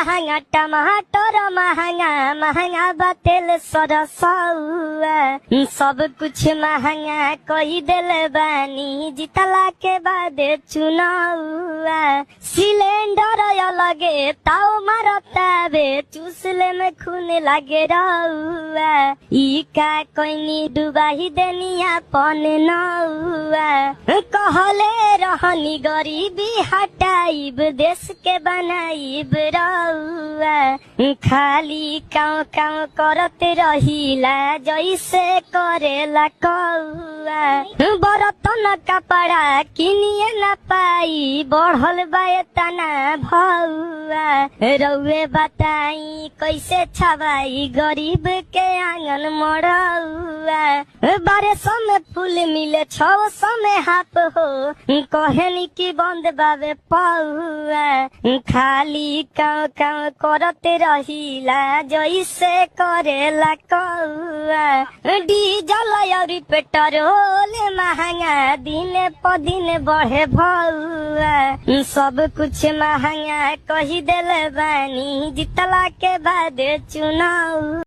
महंगा टमाटर महंगा महंगा बा तेल सरसौआ सब कुछ महंगा कही देले बानी जितला के बाद चुनावा सिलेंडर अलगे ताव मारतावे चूसले में खून लागे रहुआ ई का कोइनी डुबाही देनिया पन नौआ कहले रहनी गरीबी हटाइब देश के बनाइब रहुआ खाली काव काव करते रहिला जैसे करेला कौआ बरतन कपड़ा किनिए न पाई बढ़ल बा तना भौआ रउए बताई कैसे छवाई गरीब के आंगन मरौआ 1200 में फूल मिले 600 में हाफ हो कहनी की बंद बाबे पौआ खाली काव काव करते रहिला जैसे करेला कौआ डीजल और पेट्रोल महंगा दिन प दिन बढ़े भौआ सब कुछ महंगा कही देले बानी जितला के बाद चुनाव।